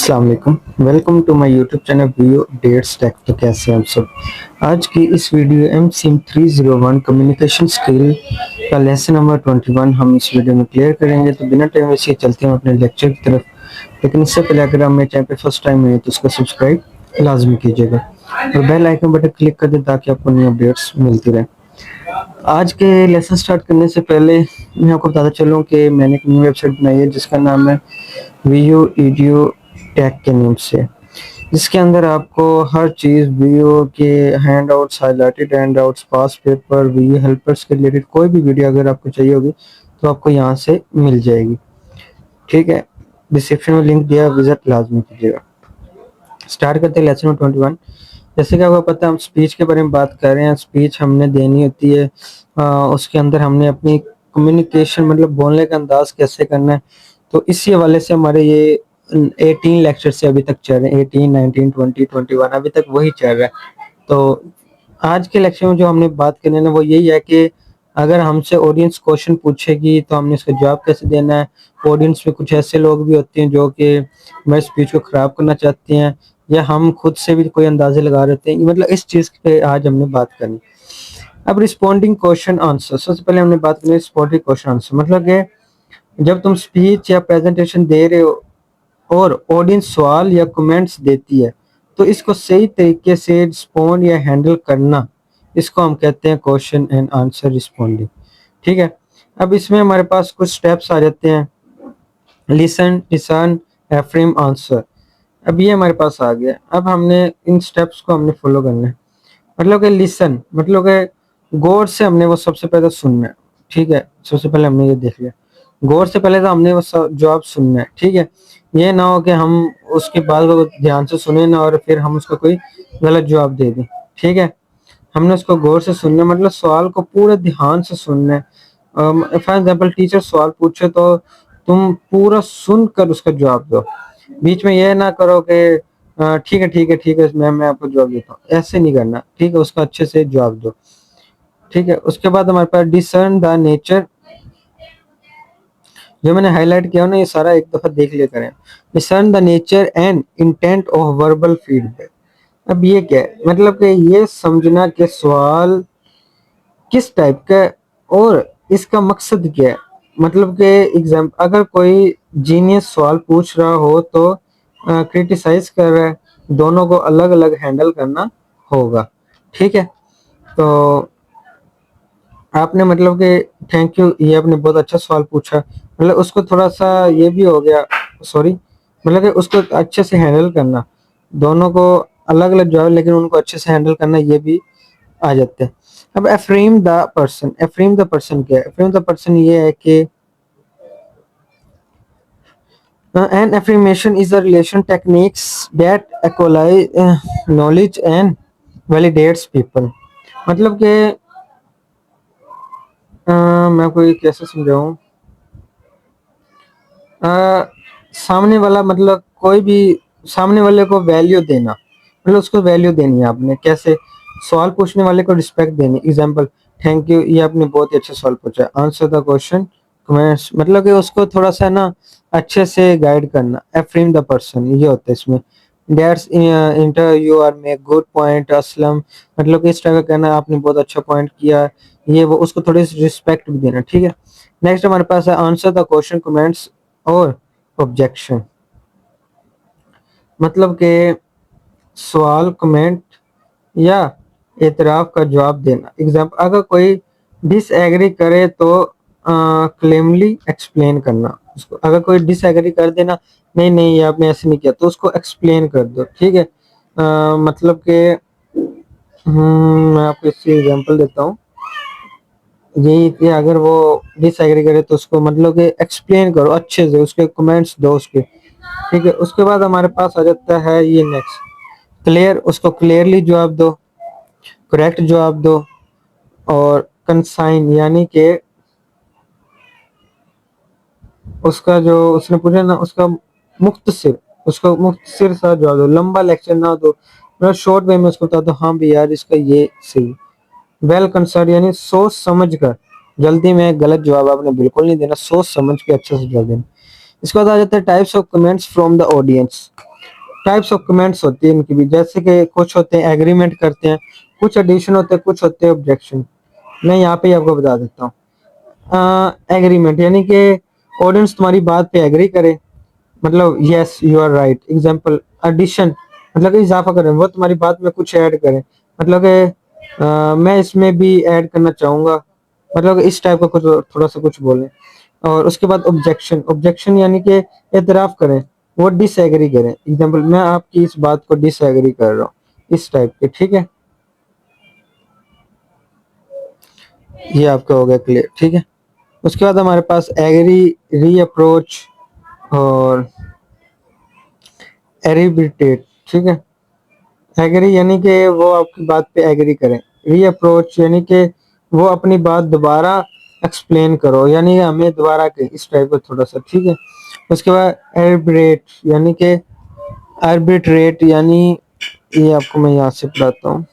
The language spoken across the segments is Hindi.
अस्सलाम वालेकुम, welcome to my YouTube channel video dates tech. तो कैसे हैं आप सब। आज की इस वीडियो एमसीएम 301 कम्युनिकेशन स्किल का लेसन नंबर 21 हम इस वीडियो में क्लियर करेंगे। तो बिना टाइम वेस्ट चलते हैं अपने लेक्चर की तरफ। लेकिन इससे पहले अगर आप मेरे चैनल पे फर्स्ट टाइम है तो उसको सब्सक्राइब लाजमी कीजिएगा और बेल आइकन बटन क्लिक कर दें ताकि आपको नई अपडेट्स मिलती रहे। आज के लेसन स्टार्ट करने से पहले मैं आपको बताता चलूँ कि मैंने एक न्यू वेबसाइट बनाई है जिसका नाम है वीडियो ईडियो टैग के नेम से, जिसके अंदर आपको हर चीज़ वीडियो के handouts, highlighted handouts, past paper, video helpers के रिलेटेड कोई भी वीडियो अगर आपको चाहिए होगी तो आपको यहाँ से मिल जाएगी। ठीक है, डिस्क्रिप्शन में लिंक दिया, विजिट लाजमी कीजिएगा। स्टार्ट करते हैं लेसन नंबर 21। जैसे कि आपको पता है हम स्पीच के बारे में बात कर रहे हैं। स्पीच हमने देनी होती है, उसके अंदर हमने अपनी कम्युनिकेशन मतलब बोलने का अंदाज कैसे करना है। तो इसी हवाले से हमारे ये 18 लेक्चर से अभी तक चल रहे हैं, 18, 19, 20, 21 अभी तक वही चल रहा है। तो आज के लेक्चर में जो हमने बात करनी है ना वो यही है कि अगर हमसे ऑडियंस क्वेश्चन पूछेगी तो हमने इसका जवाब कैसे देना है। ऑडियंस में कुछ ऐसे लोग भी होते हैं जो कि हमारी स्पीच को ख़राब करना चाहते हैं या हम खुद से भी कोई अंदाजे लगा रहे थे। मतलब इस चीज़ पे आज हमने बात करनी। अब रिस्पॉन्डिंग क्वेश्चन आंसर, सबसे पहले हमने बात करनी है रिस्पॉन्डिंग क्वेश्चन आंसर। मतलब कि जब तुम स्पीच या प्रेजेंटेशन दे रहे हो और ऑडियंस सवाल या कमेंट्स देती है तो इसको सही तरीके से रिस्पॉन्ड या हैंडल करना, इसको हम कहते हैं क्वेश्चन एंड आंसर रिस्पॉन्डिंग। ठीक है, अब इसमें हमारे पास कुछ स्टेप्स आ जाते हैं। Listen, discern, affirm, answer. अब ये हमारे पास आ गया। अब हमने इन स्टेप्स को हमने फॉलो करना है। मतलब कि लिसन मतलब कि गौर से हमने वो सबसे पहले सुनना है। ठीक है, सबसे पहले हमने ये देख लिया, गौर से पहले तो हमने वो जवाब सुनना है। ठीक है, ये ना हो कि हम उसके बाद वो ध्यान से सुने ना और फिर हम उसको कोई गलत जवाब दे दें। ठीक है, हमने उसको गौर से सुनना मतलब सवाल को पूरे ध्यान से सुनना है। फॉर एग्जाम्पल टीचर सवाल पूछे तो तुम पूरा सुनकर उसका जवाब दो। बीच में ये ना करो कि ठीक है ठीक है ठीक है मैम मैं आपको जवाब देता हूँ, ऐसे नहीं करना। ठीक है, उसका अच्छे से जवाब दो। ठीक है, उसके बाद हमारे पास डिसर्न द नेचर, जो मैंने हाईलाइट किया ना ये सारा एक दफा देख लिया करें। Discern the nature and intent of verbal feedback. अब ये क्या है, मतलब कि ये समझना कि सवाल किस टाइप का है और इसका मकसद क्या है। मतलब कि एग्जाम्पल अगर कोई जीनियस सवाल पूछ रहा हो तो क्रिटिसाइज कर रहा है, दोनों को अलग अलग हैंडल करना होगा। ठीक है, तो आपने मतलब कि थैंक यू, ये आपने बहुत अच्छा सवाल पूछा, मतलब उसको थोड़ा सा ये भी हो गया, सॉरी, मतलब कि उसको अच्छे से हैंडल करना, दोनों को अलग अलग जवाब लेकिन उनको अच्छे से हैंडल करना, ये भी आ जाते हैं। अब Ephraim the person, Ephraim the person क्या है। एफ्रेम द पर्सन ये है कि an affirmation is a relation techniques that equalize knowledge and validates people। मतलब कि मैं आपको ये कैसे समझाऊं। सामने वाला मतलब कोई भी सामने वाले को वैल्यू देना, मतलब उसको वैल्यू देनी है आपने। कैसे, सवाल पूछने वाले को रिस्पेक्ट देनी। एग्जांपल, थैंक यू, ये आपने बहुत ही अच्छा सवाल पूछा। आंसर द क्वेश्चन कमेंट्स, मतलब कि उसको थोड़ा सा ना अच्छे से गाइड करना। एफ्रेम द पर्सन ये होता है इसमें। That's inter you are make good point Aslam, मतलब कि इस तरह का कहना आपने बहुत अच्छा पॉइंट किया, ये वो, उसको थोड़ी सी रिस्पेक्ट भी देना। ठीक है, नेक्स्ट हमारे पास है आंसर द क्वेश्चन कमेंट्स और ऑब्जेक्शन। मतलब कि सवाल, कमेंट या एतराफ का जवाब देना। एग्जाम्पल, अगर कोई डिसएग्री करे तो क्लेमली एक्सप्लेन करना उसको। अगर कोई डिसएग्री कर देना, नहीं नहीं ये आपने ऐसे नहीं किया, तो उसको एक्सप्लेन कर दो। ठीक है, मतलब कि मैं आपको इसकी एग्जांपल देता हूँ। यही कि अगर वो डिसएग्री करे तो उसको मतलब कि एक्सप्लेन करो अच्छे से, उसके कमेंट्स दो उसके। ठीक है, उसके बाद हमारे पास आ जाता है ये नेक्स्ट क्लियर, उसको क्लियरली जवाब दो, करेक्ट जवाब दो, और कंसाइन यानी कि उसका जो उसने पूछा ना उसका मुख्तसिर, उसको मुख्तसिर सा जवाब दो, लंबा लेक्चर ना दो, मतलब शॉर्ट वे में उसको बता दो हाँ भी यार इसका ये सही। वेल कंसर्न यानी सोच समझ कर, जल्दी में गलत जवाब आपने बिल्कुल नहीं देना, सोच समझ के अच्छे से जवाब देना। इसके बाद आ जाता है types of comments from the audience. Types of comments होती है इनकी भी, जैसे कि कुछ होते हैं एग्रीमेंट करते हैं, कुछ एडिशन होते हैं, कुछ होते हैं ऑब्जेक्शन। मैं यहाँ पे आपको बता देता हूँ। एग्रीमेंट यानी कि ऑडियंस तुम्हारी बात पे एग्री करे, मतलब yes you are right. Example addition मतलब कि इजाफा करें, वो तुम्हारी बात में कुछ ऐड करें, मतलब कि मैं इसमें भी ऐड करना चाहूंगा, मतलब कि इस टाइप का कुछ थोड़ा सा कुछ बोलें। और उसके बाद ऑब्जेक्शन, ऑब्जेक्शन यानी कि एतराफ करें, वो डिसएग्री करें। एग्जांपल मैं आपकी इस बात को डिसएग्री कर रहा हूँ, इस टाइप के, ठीक है। ये आपका हो गया क्लियर, ठीक है। उसके बाद हमारे पास एग्री, री अप्रोच और एरिबिटेट, ठीक है। एग्री यानी कि वो आपकी बात पे एग्री करें, री अप्रोच यानी कि वो अपनी बात दोबारा एक्सप्लेन करो, यानी हमें दोबारा के इस टाइप का थोड़ा सा, ठीक है। उसके बाद एर्बिट्रेट यानी कि आर्बिट्रेट यानी, ये आपको मैं यहाँ से पढ़ाता हूँ।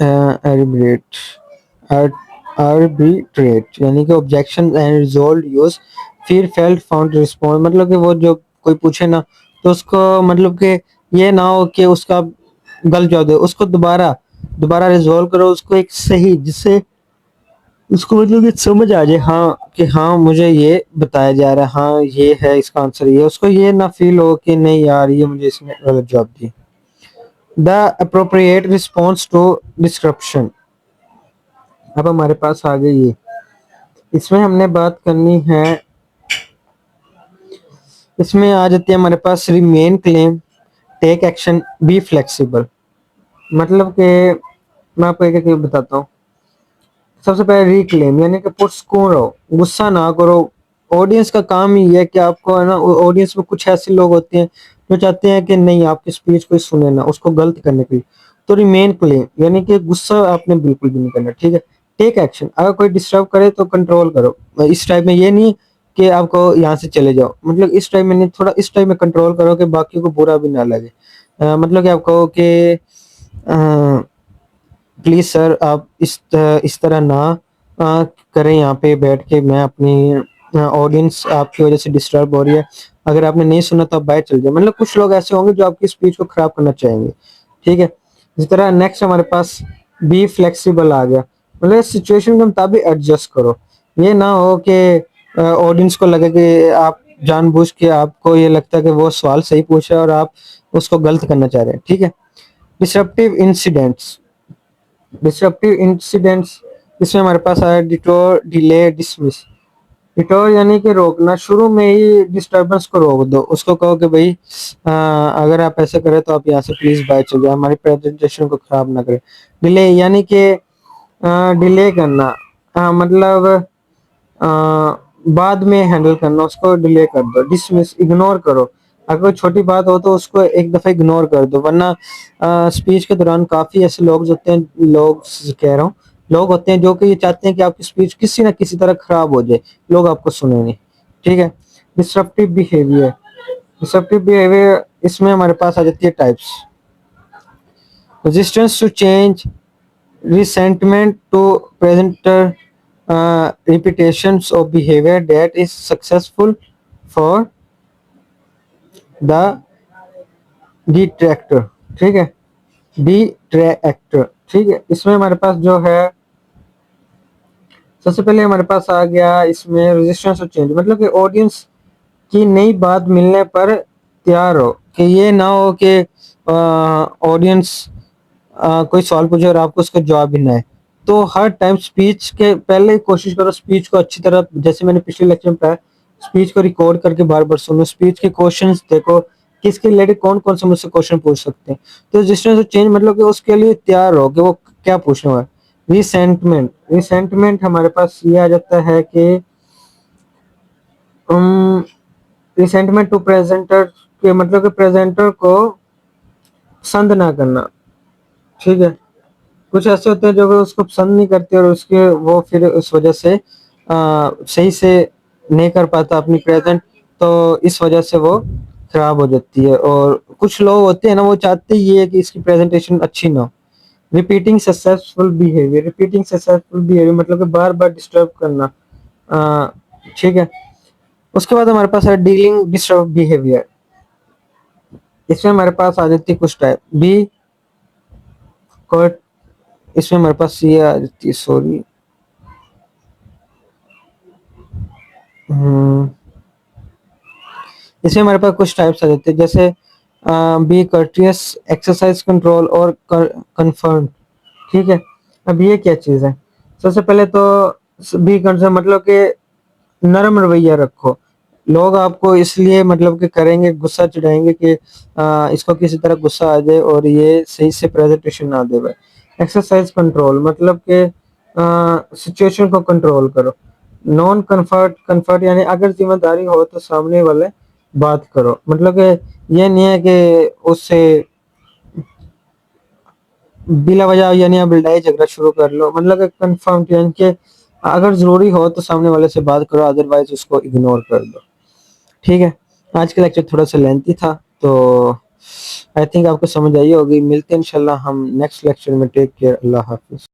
एर्बिट्रेट, आर्बिट्रेट यानी कि ऑब्जेक्शन एंड रिजॉल्व यूज फिर फेल्ट फाउंड रिस्पॉन्स, मतलब कि वो जो कोई पूछे ना, तो उसको मतलब कि ये ना हो कि उसका गलत जवाब दे, उसको दोबारा दोबारा रिजॉल्व करो, उसको एक सही जिससे उसको मतलब कि समझ आ जाए, हाँ कि हाँ मुझे ये बताया जा रहा है, हाँ ये है इसका आंसर, ये उसको ये ना फील हो कि नहीं यार ये मुझे इसने गलत जवाब दिया। The appropriate response to description, अब हमारे पास आ गई ये, इसमें हमने बात करनी है, इसमें आ जाती है हमारे पास remain calm, take action, be flexible. मतलब कि मैं आपको एक एक बताता हूँ। सबसे पहले रिक्लेम यानी कि पुरस्कून रहो, गुस्सा ना करो। ऑडियंस का काम ही है कि आपको है ना, ऑडियंस में कुछ ऐसे लोग होते हैं जो चाहते हैं कि नहीं आपकी स्पीच कोई सुने ना, उसको गलत करने के लिए। तो रिमेन क्लेम यानी कि गुस्सा आपने बिल्कुल भी नहीं करना, ठीक है। टेक एक्शन, अगर कोई डिस्टर्ब करे तो कंट्रोल करो। इस टाइप में ये नहीं कि आपको यहाँ से चले जाओ, मतलब इस टाइम में नहीं, थोड़ा इस टाइम में कंट्रोल करो कि बाकी को बुरा भी ना लगे। मतलब कि आप कहो कि प्लीज सर आप इस तरह ना करें, यहाँ पे बैठ के मैं अपनी ऑडियंस आपकी वजह से डिस्टर्ब हो रही है, अगर आपने नहीं सुना तो आप बाहर चल जाए। मतलब कुछ लोग ऐसे होंगे जो आपकी स्पीच को खराब करना चाहेंगे, ठीक है। इस तरह नेक्स्ट हमारे पास बी फ्लेक्सिबल आ गया, मतलब सिचुएशन के मुताबिक एडजस्ट करो। ये ना हो कि ऑडियंस को लगे कि आप जानबूझ के, आपको ये लगता है कि वो सवाल सही पूछा है और आप उसको गलत करना चाह रहे हैं, ठीक है। डिसरप्टिव इंसिडेंट्स, डिसरप्टिव इंसिडेंट्स, इसमें हमारे पास आया डिटोर, डिले, डिसमिस। डिटोर यानी कि रोकना, शुरू में ही डिस्टरबेंस को रोक दो, उसको कहो कि भाई अगर आप ऐसे करें तो आप यहाँ से प्लीज बाहर चल जाए, हमारी प्रेजेंटेशन को खराब ना करें। डिले यानी कि डिले करना, मतलब बाद में हैंडल करना, उसको डिले कर दो। डिसमिस इग्नोर करो, अगर कोई छोटी बात हो तो उसको एक दफा इग्नोर कर दो, वरना स्पीच के दौरान काफी ऐसे लोग होते हैं, लोग कह रहा हूँ, लोग होते हैं जो कि ये चाहते हैं कि आपकी स्पीच किसी ना किसी तरह खराब हो जाए, लोग आपको सुने नहीं, ठीक है। डिस्ट्रप्टिव बिहेवियर, डिस्ट्रप्टिव बिहेवियर इसमें हमारे पास आ जाती है types. Resistance to change, resentment to presenter, repetitions of behavior that is successful for the detractor, ठीक है। detractor, ठीक है। इसमें हमारे पास जो है सबसे पहले हमारे पास आ गया इसमें रेजिस्टेंस टू चेंज, मतलब कि ऑडियंस की नई बात मिलने पर तैयार हो, कि ये ना हो कि ऑडियंस कोई सवाल पूछे और आपको उसका जवाब भी ना है। तो हर टाइम स्पीच के पहले ही कोशिश करो स्पीच को अच्छी तरह, जैसे मैंने पिछले लेक्चर में बताया, स्पीच को रिकॉर्ड करके बार बार सुनो, स्पीच के क्वेश्चंस देखो, किसके रिलेटेड कौन कौन से मुझसे क्वेश्चन पूछ सकते हैं। तो रेजिस्टेंस टू चेंज मतलब कि उसके लिए तैयार हो कि वो क्या पूछने वाला है। रिसेंटमेंट, रिसेंटमेंट हमारे पास ये आ जाता है कि रिसेंटमेंट टू प्रेजेंटर, के मतलब कि प्रेजेंटर को पसंद ना करना, ठीक है। कुछ ऐसे होते हैं जो कि उसको पसंद नहीं करते और उसके वो फिर उस वजह से सही से नहीं कर पाता अपनी प्रेजेंट, तो इस वजह से वो खराब हो जाती है। और कुछ लोग होते हैं ना, वो चाहते ही है कि इसकी प्रेजेंटेशन अच्छी ना हो, रिपीटिंग सक्सेसफुल बिहेवियर मतलब कि बार बार डिस्टर्ब करना। ठीक है। उसके बाद हमारे पास है डीलिंग डिस्टर्ब बिहेवियर। इसमें हमारे पास आ जाती है कुछ टाइप बी कट। इसमें हमारे पास ये आ जाती है, सॉरी, इसमें हमारे पास कुछ टाइप्स आ जाते हैं, जैसे बी कर्टियस, एक्सरसाइज कंट्रोल और कंफर्म। ठीक है। अब ये क्या चीज है? सबसे पहले तो बी कंसर्न मतलब कि नरम रवैया रखो। लोग आपको इसलिए मतलब कि करेंगे, गुस्सा चिढ़ाएंगे कि इसको किसी तरह गुस्सा आ जाए और ये सही से प्रेजेंटेशन ना दे पाए। एक्सरसाइज कंट्रोल मतलब कि सिचुएशन को कंट्रोल करो। नॉन कंफर्ट कंफर्ट यानी अगर जिम्मेदारी हो तो सामने वाले बात करो, मतलब कि ये नहीं है कि उससे बिला वजह यानी आप लड़ाई झगड़ा शुरू कर लो, मतलब कि कंफर्म यानी कि अगर जरूरी हो तो सामने वाले से बात करो, अदरवाइज उसको इग्नोर कर दो। ठीक है। आज का लेक्चर थोड़ा सा लेंथी था, तो आई थिंक आपको समझ आई होगी। मिलते हैं इंशाल्लाह हम नेक्स्ट लेक्चर में। टेक केयर, अल्लाह हाफिज।